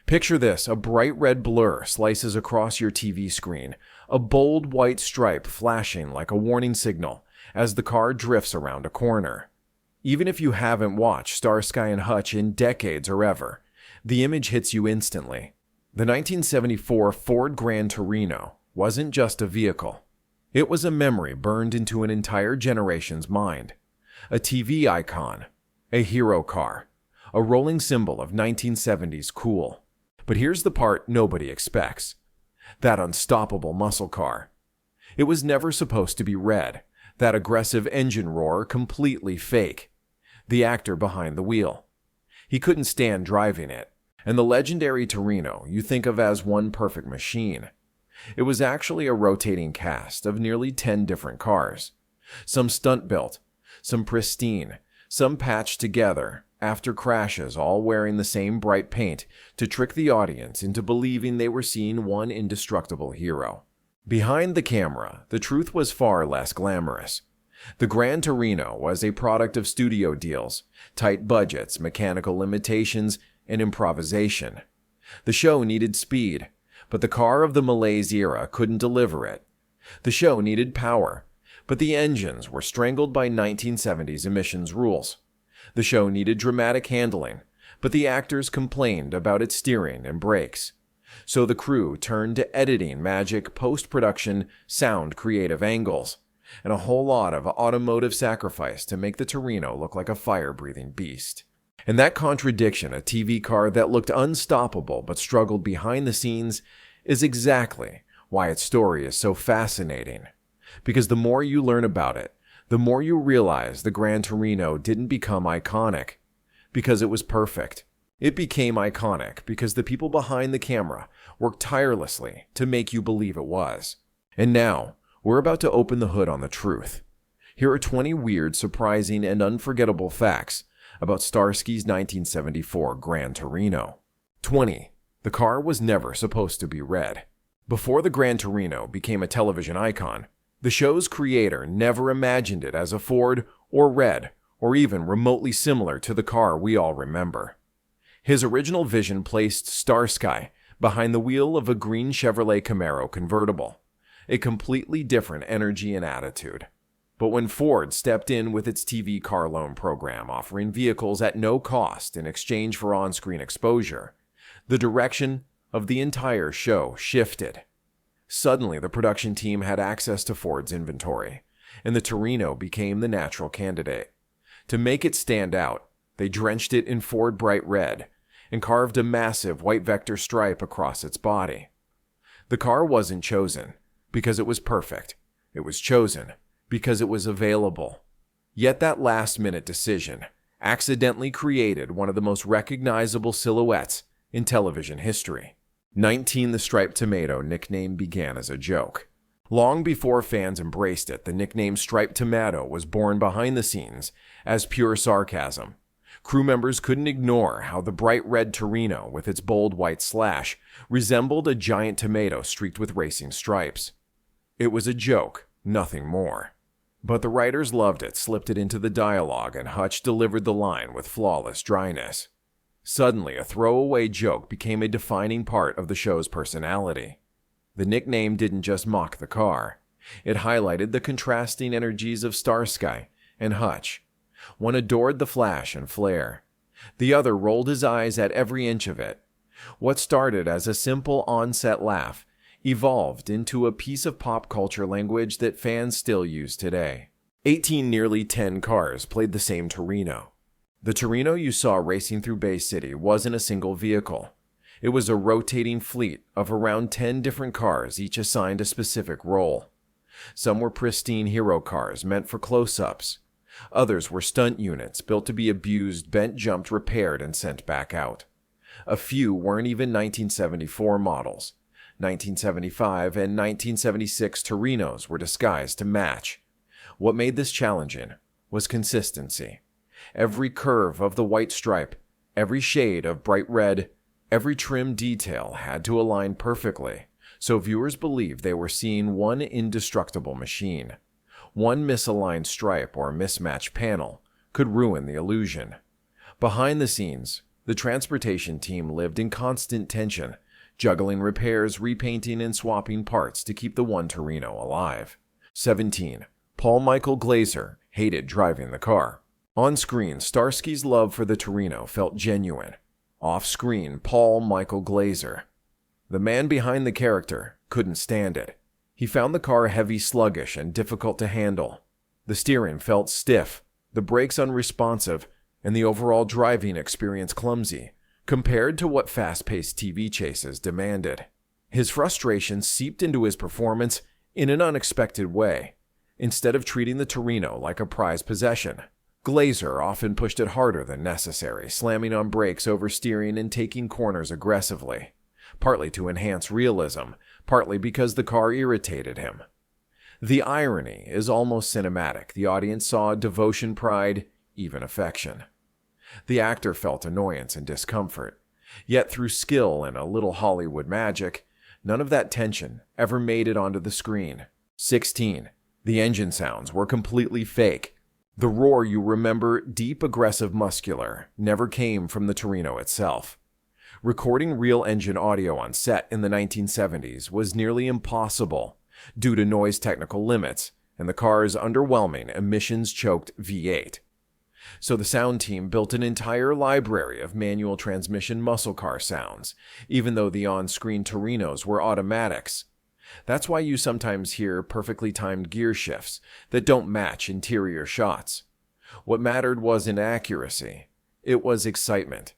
Picture this, a bright red blur slices across your TV screen, a bold white stripe flashing like a warning signal as the car drifts around a corner. Even if you haven't watched Starsky and Hutch in decades or ever, the image hits you instantly. The 1974 Ford Gran Torino wasn't just a vehicle. It was a memory burned into an entire generation's mind. A TV icon, a hero car, a rolling symbol of 1970s cool. But here's the part nobody expects. That unstoppable muscle car. It was never supposed to be red. That aggressive engine roar completely fake. The actor behind the wheel. He couldn't stand driving it. And the legendary Torino you think of as one perfect machine. It was actually a rotating cast of nearly 10 different cars. Some stunt-built, some pristine, some patched together after crashes, all wearing the same bright paint to trick the audience into believing they were seeing one indestructible hero. Behind the camera, the truth was far less glamorous. The Gran Torino was a product of studio deals, tight budgets, mechanical limitations, and improvisation. The show needed speed, but the car of the Malaise Era couldn't deliver it. The show needed power, but the engines were strangled by 1970s emissions rules. The show needed dramatic handling, but the actors complained about its steering and brakes. So the crew turned to editing magic, post-production, sound creative angles, and a whole lot of automotive sacrifice to make the Torino look like a fire-breathing beast. And that contradiction, a TV car that looked unstoppable but struggled behind the scenes, is exactly why its story is so fascinating. Because the more you learn about it, the more you realize the Gran Torino didn't become iconic because it was perfect. It became iconic because the people behind the camera worked tirelessly to make you believe it was. And now, we're about to open the hood on the truth. Here are 20 weird, surprising, and unforgettable facts about Starsky's 1974 Gran Torino. 20. The car was never supposed to be red. Before the Gran Torino became a television icon, the show's creator never imagined it as a Ford or red or even remotely similar to the car we all remember. His original vision placed Starsky behind the wheel of a green Chevrolet Camaro convertible, a completely different energy and attitude. But when Ford stepped in with its TV car loan program offering vehicles at no cost in exchange for on-screen exposure, the direction of the entire show shifted. Suddenly, the production team had access to Ford's inventory, and the Torino became the natural candidate. To make it stand out, they drenched it in Ford bright red and carved a massive white vector stripe across its body. The car wasn't chosen because it was perfect. It was chosen because it was available. Yet that last-minute decision accidentally created one of the most recognizable silhouettes in television history. 19. The striped tomato nickname began as a joke. Long before fans embraced it, the nickname striped tomato was born behind the scenes as pure sarcasm. Crew members couldn't ignore how the bright red Torino with its bold white slash resembled a giant tomato streaked with racing stripes. It was a joke, nothing more. But the writers loved it, slipped it into the dialogue, and Hutch delivered the line with flawless dryness. Suddenly, a throwaway joke became a defining part of the show's personality. The nickname didn't just mock the car. It highlighted the contrasting energies of Starsky and Hutch. One adored the flash and flare. The other rolled his eyes at every inch of it. What started as a simple on-set laugh evolved into a piece of pop culture language that fans still use today. 18. Nearly 10 cars played the same Torino. The Torino you saw racing through Bay City wasn't a single vehicle. It was a rotating fleet of around 10 different cars, each assigned a specific role. Some were pristine hero cars meant for close-ups. Others were stunt units built to be abused, bent, jumped, repaired, and sent back out. A few weren't even 1974 models. 1975 and 1976 Torinos were disguised to match. What made this challenging was consistency. Every curve of the white stripe, every shade of bright red, every trim detail had to align perfectly, so viewers believed they were seeing one indestructible machine. One misaligned stripe or mismatched panel could ruin the illusion. Behind the scenes, The transportation team lived in constant tension, juggling repairs, repainting, and swapping parts to keep the one Torino alive. 17. Paul Michael Glaser hated driving the car. On screen, Starsky's love for the Torino felt genuine. Off screen, Paul Michael Glaser, the man behind the character, couldn't stand it. He found the car heavy, sluggish, and difficult to handle. The steering felt stiff, the brakes unresponsive, and the overall driving experience clumsy, compared to what fast-paced TV chases demanded. His frustration seeped into his performance in an unexpected way. Instead of treating the Torino like a prized possession, Glaser often pushed it harder than necessary, slamming on brakes, oversteering, and taking corners aggressively, partly to enhance realism, partly because the car irritated him. The irony is almost cinematic. The audience saw devotion, pride, even affection. The actor felt annoyance and discomfort, yet through skill and a little Hollywood magic, none of that tension ever made it onto the screen. 16. The engine sounds were completely fake. The roar you remember, deep, aggressive, muscular, never came from the Torino itself. Recording real engine audio on set in the 1970s was nearly impossible due to noise technical limits and the car's underwhelming emissions-choked V8. So the sound team built an entire library of manual transmission muscle car sounds, even though the on-screen Torinos were automatics. That's why you sometimes hear perfectly timed gear shifts that don't match interior shots. What mattered wasn't accuracy, it was excitement.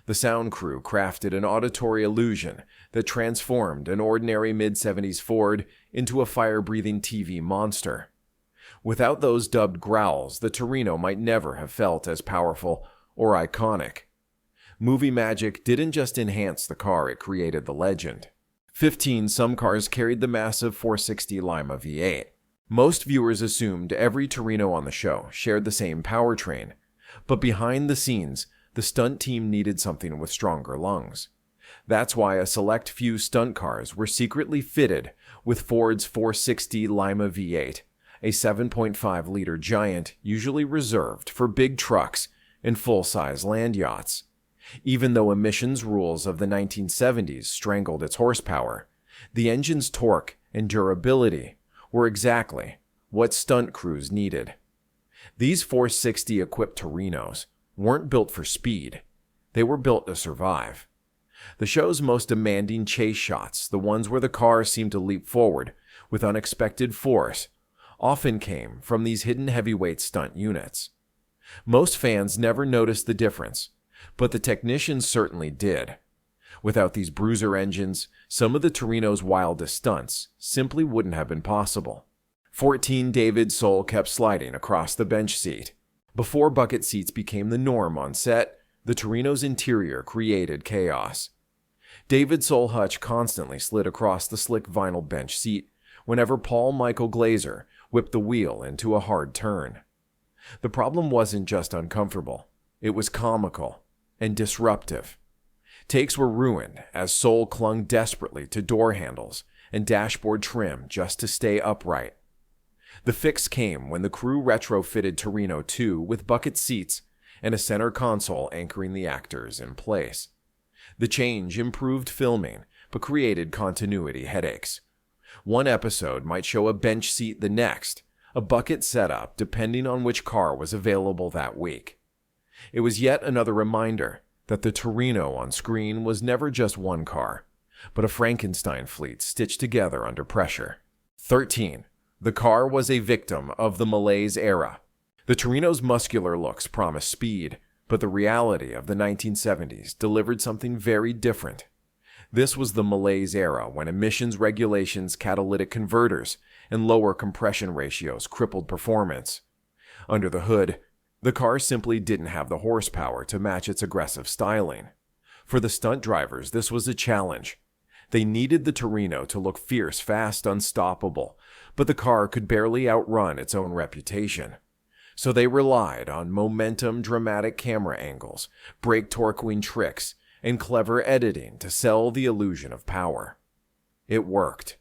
The sound crew crafted an auditory illusion that transformed an ordinary mid-70s Ford into a fire-breathing TV monster. Without those dubbed growls, the Torino might never have felt as powerful or iconic. Movie magic didn't just enhance the car, it created the legend. 15. Some cars carried the massive 460 Lima V8. Most viewers assumed every Torino on the show shared the same powertrain, but behind the scenes, the stunt team needed something with stronger lungs. That's why a select few stunt cars were secretly fitted with Ford's 460 Lima V8, a 7.5-liter giant usually reserved for big trucks and full-size land yachts. Even though emissions rules of the 1970s strangled its horsepower, the engine's torque and durability were exactly what stunt crews needed. These 460-equipped Torinos weren't built for speed, they were built to survive. The show's most demanding chase shots, the ones where the car seemed to leap forward with unexpected force, often came from these hidden heavyweight stunt units. Most fans never noticed the difference, but the technicians certainly did. Without these bruiser engines, some of the Torino's wildest stunts simply wouldn't have been possible. 14. David Soul kept sliding across the bench seat. Before bucket seats became the norm on set, the Torino's interior created chaos. David Soul Hutch constantly slid across the slick vinyl bench seat whenever Paul Michael Glaser whipped the wheel into a hard turn. The problem wasn't just uncomfortable, it was comical and disruptive. Takes were ruined as Soul clung desperately to door handles and dashboard trim just to stay upright. The fix came when the crew retrofitted Torino 2 with bucket seats and a center console anchoring the actors in place. The change improved filming, but created continuity headaches. One episode might show a bench seat, the next, a bucket setup depending on which car was available that week. It was yet another reminder that the Torino on screen was never just one car, but a Frankenstein fleet stitched together under pressure. 13. The car was a victim of the Malaise Era. The Torino's muscular looks promised speed, but the reality of the 1970s delivered something very different. This was the Malaise Era, when emissions regulations, catalytic converters, and lower compression ratios crippled performance. Under the hood, the car simply didn't have the horsepower to match its aggressive styling. For the stunt drivers, this was a challenge. They needed the Torino to look fierce, fast, unstoppable, but the car could barely outrun its own reputation. So they relied on momentum, dramatic camera angles, brake torquing tricks, and clever editing to sell the illusion of power. It worked.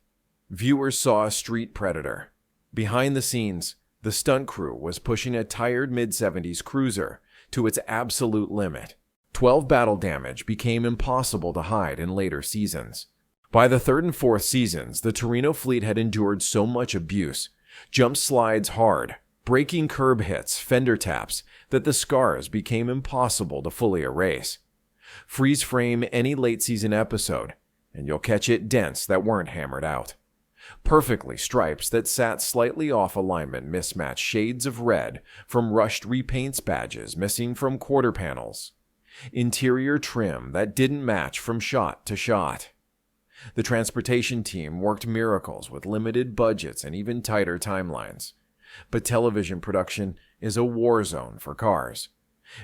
Viewers saw a street predator. Behind the scenes, the stunt crew was pushing a tired mid-70s cruiser to its absolute limit. 12 battle damage became impossible to hide in later seasons. By the third and fourth seasons, the Torino fleet had endured so much abuse, jump slides hard, breaking curb hits, fender taps, that the scars became impossible to fully erase. Freeze frame any late season episode, and you'll catch it dents that weren't hammered out. Perfectly stripes that sat slightly off alignment mismatched shades of red from rushed repaints badges missing from quarter panels. Interior trim that didn't match from shot to shot. The transportation team worked miracles with limited budgets and even tighter timelines. But television production is a war zone for cars.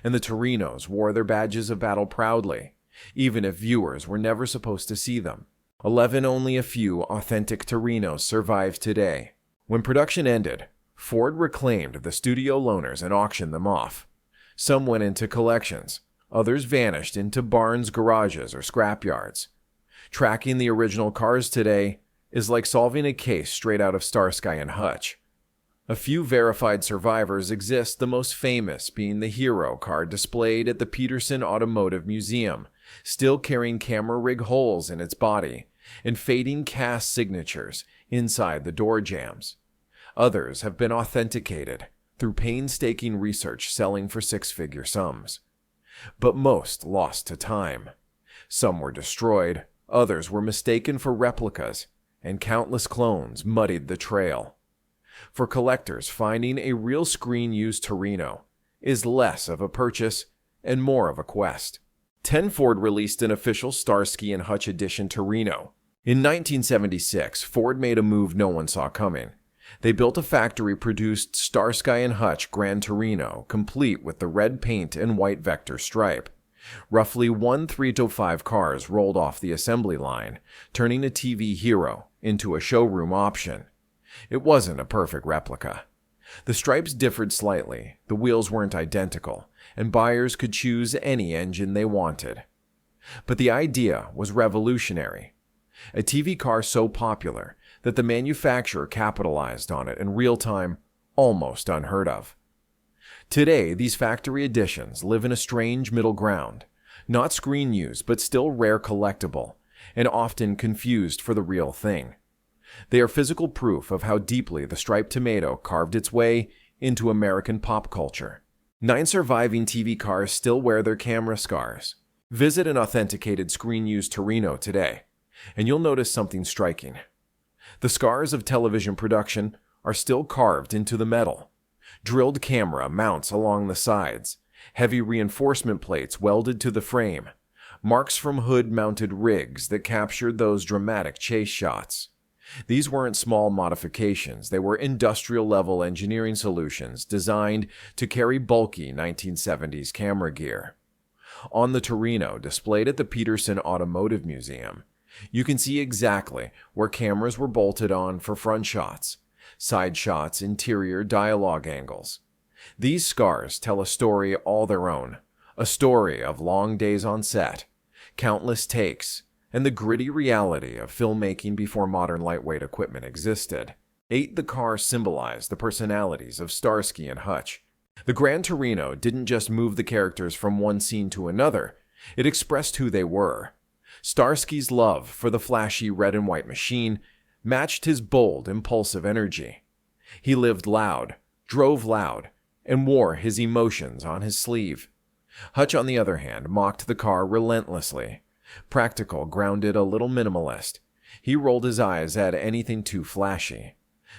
And the Torinos wore their badges of battle proudly, even if viewers were never supposed to see them. Only a few authentic Torinos survive today. When production ended, Ford reclaimed the studio loaners and auctioned them off. Some went into collections, others vanished into barns, garages, or scrapyards. Tracking the original cars today is like solving a case straight out of Starsky and Hutch. A few verified survivors exist, the most famous being the Hero car displayed at the Peterson Automotive Museum, still carrying camera rig holes in its body and fading cast signatures inside the door jambs. Others have been authenticated through painstaking research selling for six-figure sums. But most lost to time. Some were destroyed, others were mistaken for replicas, and countless clones muddied the trail. For collectors, finding a real screen-used Torino is less of a purchase and more of a quest. Ford released an official Starsky and Hutch edition Torino. In 1976, Ford made a move no one saw coming. They built a factory-produced Starsky and Hutch Gran Torino, complete with the red paint and white vector stripe. Roughly 1/3 cars rolled off the assembly line, turning a TV Hero into a showroom option. It wasn't a perfect replica. The stripes differed slightly, the wheels weren't identical, and buyers could choose any engine they wanted. But the idea was revolutionary. A TV car so popular that the manufacturer capitalized on it in real time, almost unheard of. Today, these factory editions live in a strange middle ground, not screen use but still rare collectible, and often confused for the real thing. They are physical proof of how deeply the striped tomato carved its way into American pop culture. 9 surviving TV cars still wear their camera scars. Visit an authenticated screen-used Torino today, and you'll notice something striking. The scars of television production are still carved into the metal. Drilled camera mounts along the sides, heavy reinforcement plates welded to the frame, marks from hood-mounted rigs that captured those dramatic chase shots. These weren't small modifications, they were industrial-level engineering solutions designed to carry bulky 1970s camera gear. On the Torino, displayed at the Peterson Automotive Museum, you can see exactly where cameras were bolted on for front shots, side shots, interior dialogue angles. These scars tell a story all their own, a story of long days on set, countless takes, and the gritty reality of filmmaking before modern lightweight equipment existed. The car symbolized the personalities of Starsky and Hutch. The Gran Torino didn't just move the characters from one scene to another, it expressed who they were. Starsky's love for the flashy red and white machine matched his bold, impulsive energy. He lived loud, drove loud, and wore his emotions on his sleeve. Hutch, on the other hand, mocked the car relentlessly. Practical, grounded, a little minimalist. He rolled his eyes at anything too flashy.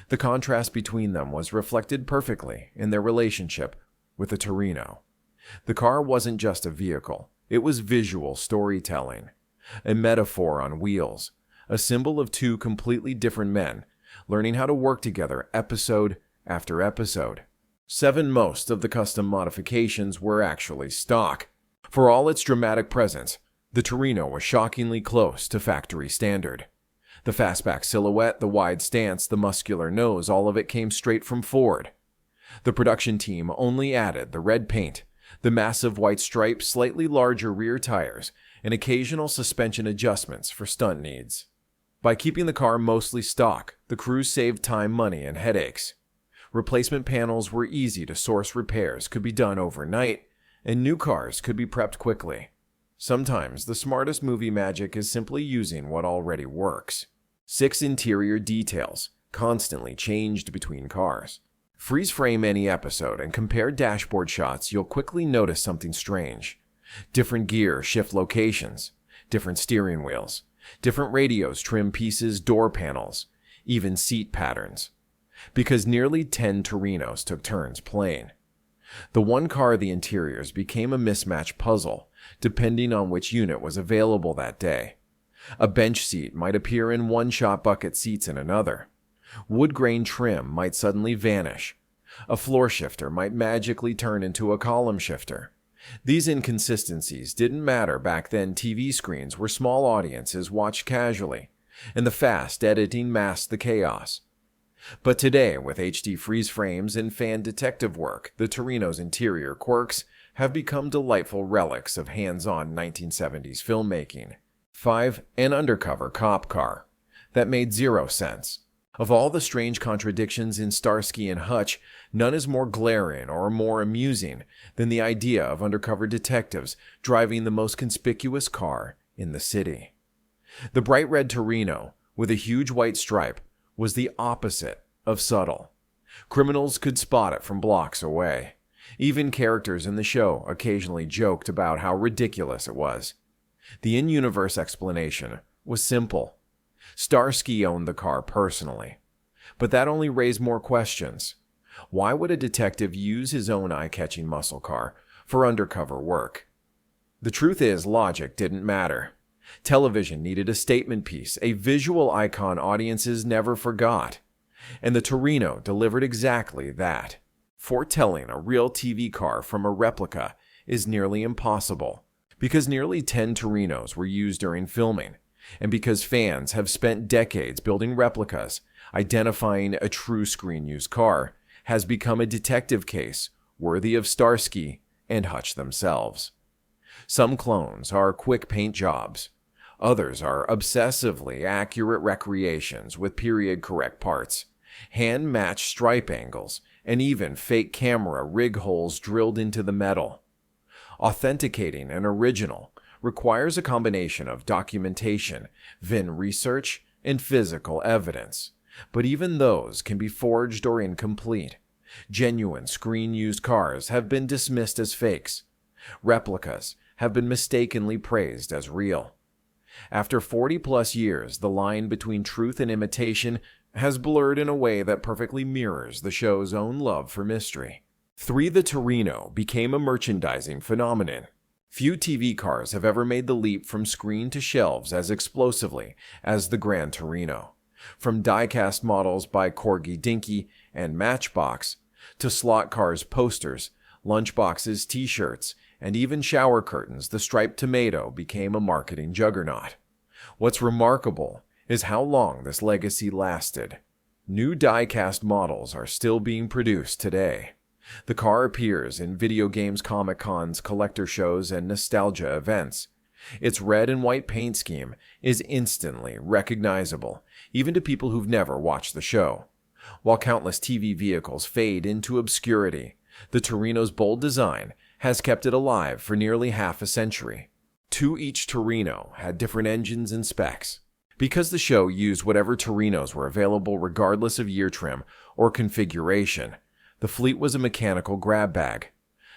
The contrast between them was reflected perfectly in their relationship with the Torino. The car wasn't just a vehicle, it was visual storytelling. A metaphor on wheels, a symbol of two completely different men learning how to work together episode after episode. Most of the custom modifications were actually stock. For all its dramatic presence, the Torino was shockingly close to factory standard. The fastback silhouette, the wide stance, the muscular nose, all of it came straight from Ford. The production team only added the red paint, the massive white stripes, slightly larger rear tires, and occasional suspension adjustments for stunt needs. By keeping the car mostly stock, the crews saved time, money, and headaches. Replacement panels were easy to source, repairs could be done overnight, and new cars could be prepped quickly. Sometimes the smartest movie magic is simply using what already works. 6 interior details, constantly changed between cars. Freeze frame any episode and compare dashboard shots, you'll quickly notice something strange. Different gear shift locations, different steering wheels, different radios trim pieces, door panels, even seat patterns. Because nearly 10 Torinos took turns playing. The one car of the interiors became a mismatch puzzle, depending on which unit was available that day. A bench seat might appear in one shot bucket seats in another. Wood grain trim might suddenly vanish. A floor shifter might magically turn into a column shifter. These inconsistencies didn't matter back then. TV screens were small audiences watched casually, and the fast editing masked the chaos. But today, with HD freeze frames and fan detective work, the Torino's interior quirks have become delightful relics of hands-on 1970s filmmaking. 5. An undercover cop car. That made zero sense. Of all the strange contradictions in Starsky and Hutch, none is more glaring or more amusing than the idea of undercover detectives driving the most conspicuous car in the city. The bright red Torino, with a huge white stripe, was the opposite of subtle. Criminals could spot it from blocks away. Even characters in the show occasionally joked about how ridiculous it was. The in-universe explanation was simple. Starsky owned the car personally. But that only raised more questions. Why would a detective use his own eye-catching muscle car for undercover work? The truth is, logic didn't matter. Television needed a statement piece, a visual icon audiences never forgot. And the Torino delivered exactly that. Foretelling a real TV car from a replica is nearly impossible, because nearly 10 Torinos were used during filming, and because fans have spent decades building replicas, identifying a true screen-used car has become a detective case worthy of Starsky and Hutch themselves. Some clones are quick paint jobs. Others are obsessively accurate recreations with period-correct parts, hand-matched stripe angles, and even fake camera rig holes drilled into the metal. Authenticating an original requires a combination of documentation, VIN research, and physical evidence. But even those can be forged or incomplete. Genuine screen-used cars have been dismissed as fakes. Replicas have been mistakenly praised as real. After 40-plus years, the line between truth and imitation has blurred in a way that perfectly mirrors the show's own love for mystery. 3. The Torino became a merchandising phenomenon. Few TV cars have ever made the leap from screen to shelves as explosively as the Gran Torino. From die-cast models by Corgi Dinky and Matchbox, to slot cars posters, lunchboxes, t-shirts, and even shower curtains, the striped tomato became a marketing juggernaut. What's remarkable is how long this legacy lasted. New die-cast models are still being produced today. The car appears in video games, Comic-Cons, collector shows, and nostalgia events. Its red and white paint scheme is instantly recognizable, even to people who've never watched the show. While countless TV vehicles fade into obscurity, the Torino's bold design has kept it alive for nearly half a century. Each Torino had different engines and specs. Because the show used whatever Torinos were available regardless of year trim or configuration, the fleet was a mechanical grab bag.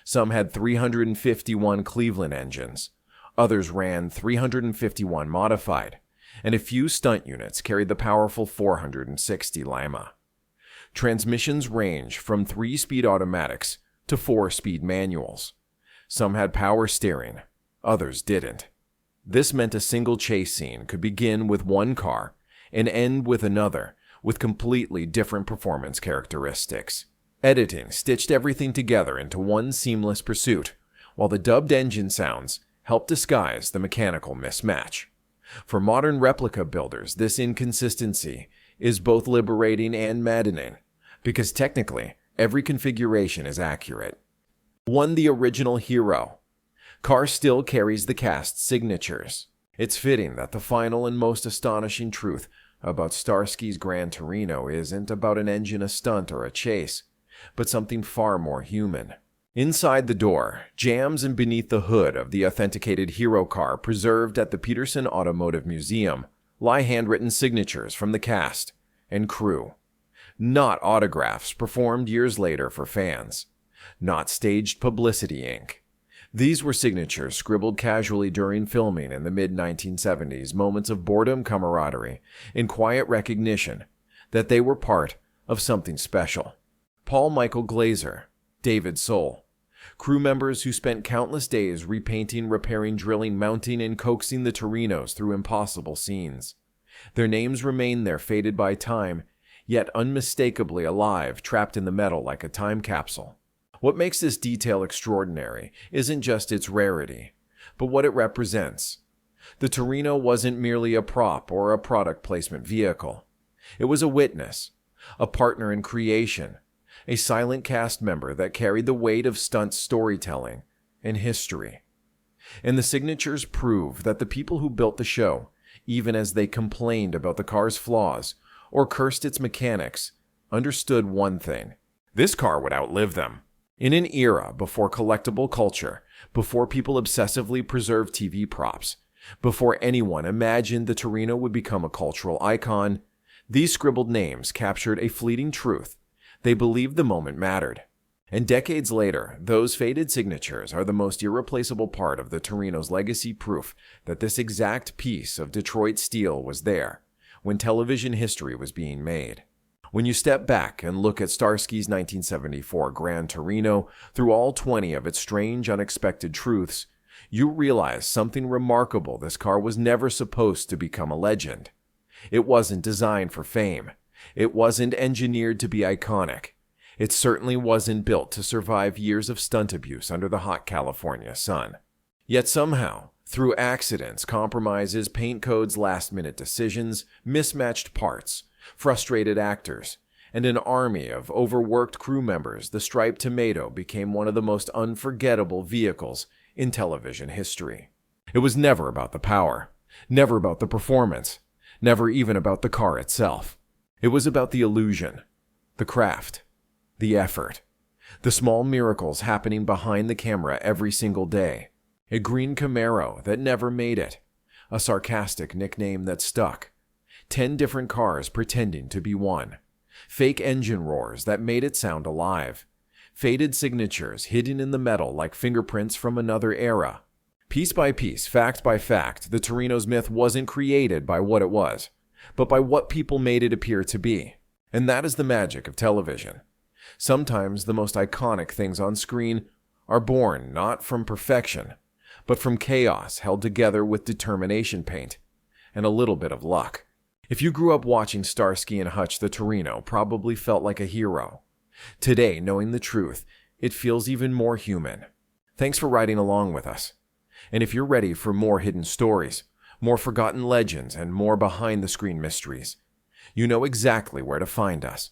Some had 351 Cleveland engines. Others ran 351 modified, and a few stunt units carried the powerful 460 Lima. Transmissions range from 3-speed automatics to 4-speed manuals. Some had power steering, others didn't. This meant a single chase scene could begin with one car and end with another, with completely different performance characteristics. Editing stitched everything together into one seamless pursuit, while the dubbed engine sounds helped disguise the mechanical mismatch. For modern replica builders, this inconsistency is both liberating and maddening, because technically, every configuration is accurate. 1. The original hero. Car still carries the cast's signatures. It's fitting that the final and most astonishing truth about Starsky's Gran Torino isn't about an engine, a stunt, or a chase, but something far more human. Inside the door, jams and beneath the hood of the authenticated hero car preserved at the Peterson Automotive Museum lie handwritten signatures from the cast and crew. Not autographs performed years later for fans. Not staged publicity ink. These were signatures scribbled casually during filming in the mid-1970s, moments of boredom, camaraderie, and quiet recognition that they were part of something special. Paul Michael Glaser, David Soul, crew members who spent countless days repainting, repairing, drilling, mounting, and coaxing the Torinos through impossible scenes. Their names remain there, faded by time, yet unmistakably alive, trapped in the metal like a time capsule. What makes this detail extraordinary isn't just its rarity, but what it represents. The Torino wasn't merely a prop or a product placement vehicle. It was a witness, a partner in creation, a silent cast member that carried the weight of stunt storytelling and history. And the signatures prove that the people who built the show, even as they complained about the car's flaws or cursed its mechanics, understood one thing: this car would outlive them. In an era before collectible culture, before people obsessively preserved TV props, before anyone imagined the Torino would become a cultural icon, these scribbled names captured a fleeting truth. They believed the moment mattered. And decades later, those faded signatures are the most irreplaceable part of the Torino's legacy, proof that this exact piece of Detroit steel was there when television history was being made. When you step back and look at Starsky's 1974 Gran Torino through all 20 of its strange, unexpected truths, you realize something remarkable. This car was never supposed to become a legend. It wasn't designed for fame. It wasn't engineered to be iconic. It certainly wasn't built to survive years of stunt abuse under the hot California sun. Yet somehow, through accidents, compromises, paint codes, last-minute decisions, mismatched parts, frustrated actors, and an army of overworked crew members, the striped tomato became one of the most unforgettable vehicles in television history. It was never about the power, never about the performance, never even about the car itself. It was about the illusion, the craft, the effort, the small miracles happening behind the camera every single day. A green Camaro that never made it, a sarcastic nickname that stuck, 10 different cars pretending to be one, fake engine roars that made it sound alive, faded signatures hidden in the metal like fingerprints from another era. Piece by piece, fact by fact, the Torino's myth wasn't created by what it was, but by what people made it appear to be. And that is the magic of television. Sometimes the most iconic things on screen are born not from perfection, but from chaos held together with determination paint and a little bit of luck. If you grew up watching Starsky and Hutch, the Torino probably felt like a hero. Today, knowing the truth, it feels even more human. Thanks for riding along with us. And if you're ready for more hidden stories, more forgotten legends, and more behind-the-screen mysteries, you know exactly where to find us.